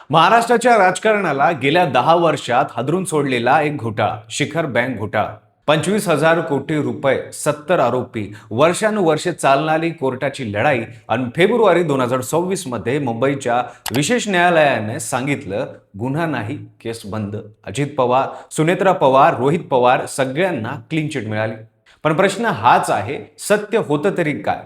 महाराष्ट्राच्या राजकारणाला गेल्या 10 वर्षात हादरून सोडलेला एक घोटाळा, शिखर बँक घोटाळा. 25,000 कोटी रुपये, 70 आरोपी, वर्षानुवर्षे चालणारी कोर्टाची लढाई आणि फेब्रुवारी 2026 मध्ये मुंबईच्या विशेष न्यायालयाने सांगितलं, गुन्हा नाही, केस बंद. अजित पवार, सुनेत्रा पवार, रोहित पवार सगळ्यांना क्लीन चिट मिळाली. पण प्रश्न हाच आहे, सत्य होतं तरी काय?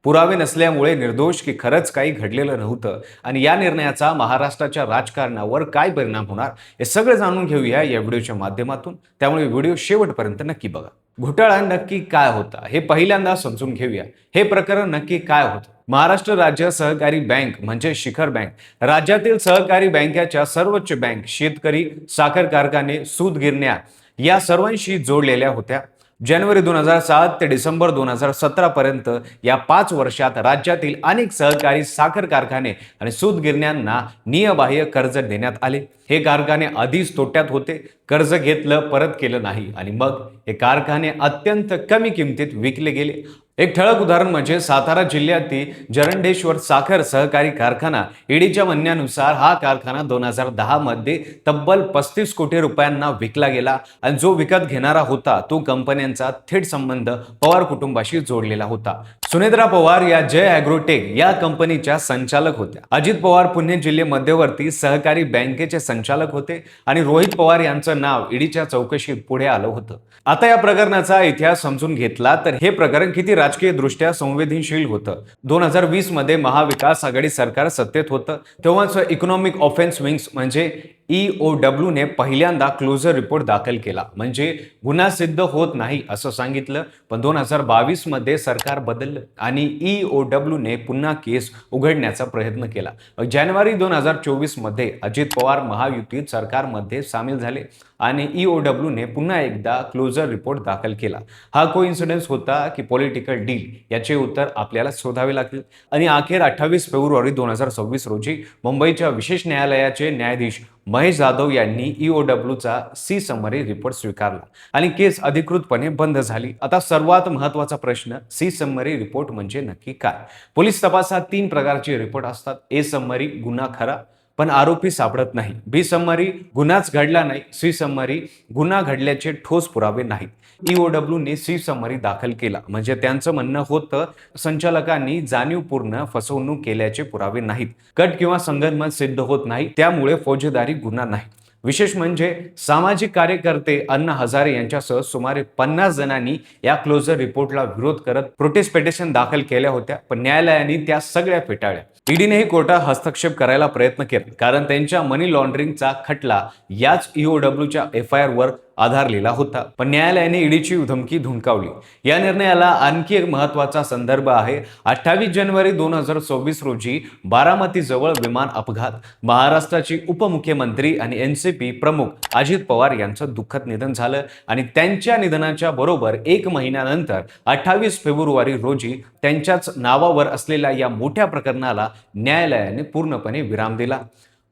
पुरावे नसल्यामुळे निर्दोष की खरंच काही घडलेलं नव्हतं आणि या निर्णयाचा महाराष्ट्राच्या राजकारणावर काय परिणाम होणार हे सगळं जाणून घेऊया या व्हिडिओच्या माध्यमातून. त्यामुळे व्हिडिओ शेवटपर्यंत नक्की बघा. घोटाळा नक्की काय होता हे पहिल्यांदा समजून घेऊया. हे प्रकरण नक्की काय होतं? महाराष्ट्र राज्य सहकारी बँक म्हणजे शिखर बँक राज्यातील सहकारी बँकेच्या सर्वोच्च बँक, शेतकरी, साखर कारखाने, सूत गिरण्या या सर्वांशी जोडलेल्या होत्या. जानेवारी 2007 ते डिसेंबर 2017 पर्यंत या 5 वर्षात राज्यातील अनेक सहकारी साखर कारखाने आणि सूत गिरण्यांना नियबाह्य कर्ज देण्यात आले. हे कारखाने आधीच तोट्यात होते, कर्ज घेतलं, परत केलं नाही आणि मग हे कारखाने अत्यंत कमी किमतीत विकले गेले. एक ठळक उदाहरण म्हणजे सातारा जिल्ह्यातील जरंडेश्वर साखर सहकारी कारखाना. ईडीच्या म्हणण्यानुसार हा कारखाना 2010 मध्ये तब्बल 35 कोटी रुपयांना विकला गेला आणि जो विकत घेणारा होता तो कंपन्यांचा थेट संबंध पवार कुटुंबाशी जोडलेला होता. सुनेत्रा पवार या जय ॲग्रोटेक या कंपनीच्या संचालक होत्या. अजित पवार पुणे जिल्हे मध्यवर्ती सहकारी बँकेचे संचालक होते आणि रोहित पवार यांचं नाव ईडीच्या चौकशीत पुढे आलं होतं. आता या प्रकरणाचा इतिहास समजून घेतला तर हे प्रकरण किती राजकीय दृष्ट्या संवेदनशील होतं. 2020 मध्ये महाविकास आघाडी सरकार सत्तेत होतं. तेव्हाच इकॉनॉमिक ऑफेन्स विंग्स म्हणजे EOW ने पहिल्यांदा क्लोजर रिपोर्ट दाखल केला, म्हणजे गुन्हा सिद्ध होत नाही असं सांगितलं. पण 2022 मध्ये सरकार बदललं आणि EOW ने पुन्हा केस उघडण्याचा प्रयत्न केला. जानेवारी 2024 मध्ये अजित पवार महायुतीत सरकारमध्ये सामील झाले आणि EOW ने पुन्हा एकदा क्लोजर रिपोर्ट दाखल केला. हा कोइन्सिडन्स होता की पॉलिटिकल डील? याचे उत्तर आपल्याला शोधावे लागतील. आणि अखेर 28 फेब्रुवारी 2026 रोजी मुंबईच्या विशेष न्यायालयाचे न्यायाधीश महेश जाधव यांनी EOWचा सी समरी रिपोर्ट स्वीकारला आणि केस अधिकृतपणे बंद झाली. आता सर्वात महत्त्वाचा प्रश्न, सी समरी रिपोर्ट म्हणजे नक्की काय? पोलीस तपासात 3 प्रकारचे रिपोर्ट असतात. ए समरी, गुन्हा खरा पण आरोपी सापडत नाही. बी समरी, गुन्हाच घडला नाही. सी समरी, गुन्हा घडल्याचे ठोस पुरावे नाहीत. EOW ने सी समरी दाखल केला म्हणजे त्यांचं म्हणणं होतं संचालकांनी जाणीवपूर्ण फसवणूक केल्याचे पुरावे नाहीत. कट किंवा संगनमत सिद्ध होत नाही, त्यामुळे फौजदारी गुन्हा नाही. विशेष म्हणजे सामाजिक कार्यकर्ते अण्णा हजारे यांच्यासह सुमारे 50 जणांनी या क्लोजर रिपोर्टला विरोध करत प्रोटेस्ट पिटिशन दाखल केल्या होत्या, पण न्यायालयाने त्या सगळ्या फेटाळल्या. ईडीनेही कोर्टात हस्तक्षेप करायला प्रयत्न केला कारण त्यांच्या मनी लॉन्ड्रिंगचा खटला याच EOWच्या FIR वर आधारलेला होता. पण न्यायालयाने ईडीची धमकी धुडकावली. या निर्णयाला आणखी एक महत्त्वाचा संदर्भ आहे. 28 जानेवारी 2026 रोजी बारामती जवळ विमान अपघात. महाराष्ट्राचे उपमुख्यमंत्री आणि NCP प्रमुख अजित पवार यांचं दुःखद निधन झालं आणि त्यांच्या निधनाच्या बरोबर 1 महिन्यानंतर 28 फेब्रुवारी रोजी त्यांच्याच नावावर असलेल्या या मोठ्या प्रकरणाला न्यायालयाने पूर्णपणे विराम दिला.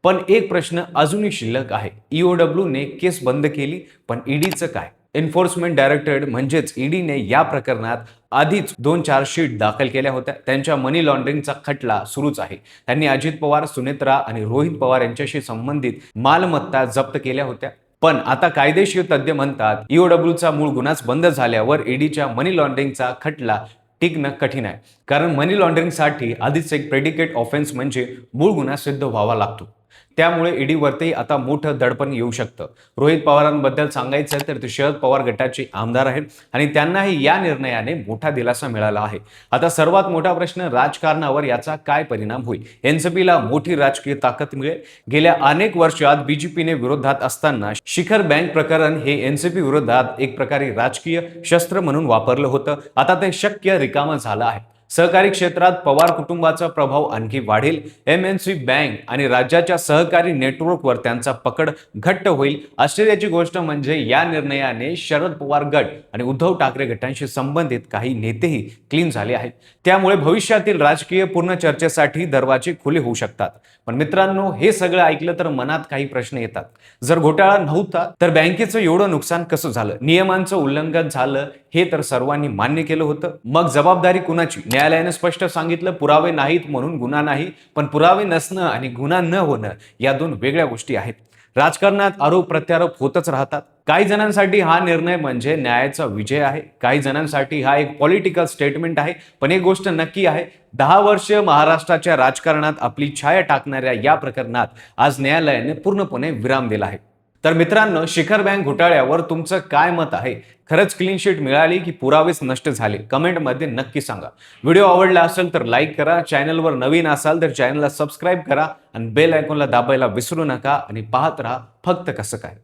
पण एक प्रश्न अजूनही शिल्लक आहे. EOW ने केस बंद केली, पण ईडीचं काय? एन्फोर्समेंट डायरेक्टरेट म्हणजेच ईडीने या प्रकरणात आधीच 2 चार्जशीट दाखल केल्या होत्या. त्यांच्या मनी लॉन्ड्रिंगचा खटला सुरूच आहे. त्यांनी अजित पवार, सुनेत्रा आणि रोहित पवार यांच्याशी संबंधित मालमत्ता जप्त केल्या होत्या. पण आता कायदेशीर तज्ज्ञ म्हणतात EOWचा मूळ गुन्हाच बंद झाल्यावर ईडीच्या मनी लॉन्ड्रिंगचा खटला टिकणं कठीण आहे. कारण मनी लॉन्ड्रिंगसाठी आधीच एक प्रेडिकेट ऑफेन्स म्हणजे मूळ गुन्हा सिद्ध व्हावा लागतो. त्यामुळे ईडीवरती आता मोठं दडपण येऊ शकतं. रोहित पवारांबद्दल सांगायचं तर ते शरद पवार गटाचे आमदार आहेत आणि त्यांनाही या निर्णयाने मोठा दिलासा मिळाला आहे. आता सर्वात मोठा प्रश्न, राजकारणावर याचा काय परिणाम होईल? NCPला मोठी राजकीय ताकद मिळेल. गेल्या अनेक वर्षात BJPने विरोधात असताना शिखर बँक प्रकरण हे NCP विरोधात एक प्रकारे राजकीय शस्त्र म्हणून वापरलं होतं. आता ते शक्य रिकामं झालं आहे. सहकारी क्षेत्रात पवार कुटुंबाचा प्रभाव आणखी वाढेल. MNC बँक आणि राज्याच्या सहकारी नेटवर्कवर त्यांचा पकड घट्ट होईल. आश्चर्याची गोष्ट म्हणजे या निर्णयाने शरद पवार गट आणि उद्धव ठाकरे गटांशी संबंधित काही नेतेही क्लीन झाले आहेत. त्यामुळे भविष्यातील राजकीय पूर्ण चर्चेसाठी दरवाजे खुले होऊ शकतात. पण मित्रांनो, हे सगळं ऐकलं तर मनात काही प्रश्न येतात. जर घोटाळा नव्हता तर बँकेचं एवढं नुकसान कसं झालं? नियमांचं उल्लंघन झालं हे तर सर्वांनी मान्य केलं होतं. मग जबाबदारी कुणाची? न्यायालयाने स्पष्ट सांगितलं, पुरावे नाहीत म्हणून गुन्हा नाही, पण पुरावे नसणं आणि गुन्हा न होणं या दोन वेगळ्या गोष्टी आहेत. राजकारणात आरोप प्रत्यारोप होतच राहतात. काही जणांसाठी हा निर्णय म्हणजे न्यायाचा विजय आहे, काही जणांसाठी हा एक पॉलिटिकल स्टेटमेंट आहे. पण एक गोष्ट नक्की आहे, 10 वर्ष महाराष्ट्राच्या राजकारणात आपली छाया टाकणाऱ्या या प्रकरणात आज न्यायालयाने पूर्णपणे विराम दिला आहे. तर मित्रांनो, शिखर बँक घोटाळ्यावर तुमचं काय मत आहे? खरंच क्लीन शीट मिळाली की पुरावेच नष्ट झाले? कमेंटमध्ये नक्की सांगा. व्हिडिओ आवडला असेल तर लाईक करा, चॅनलवर नवीन असाल तर चॅनलला सबस्क्राईब करा आणि बेल आयकॉनला दाबायला विसरू नका आणि पाहत राहा फक्त कसं काय.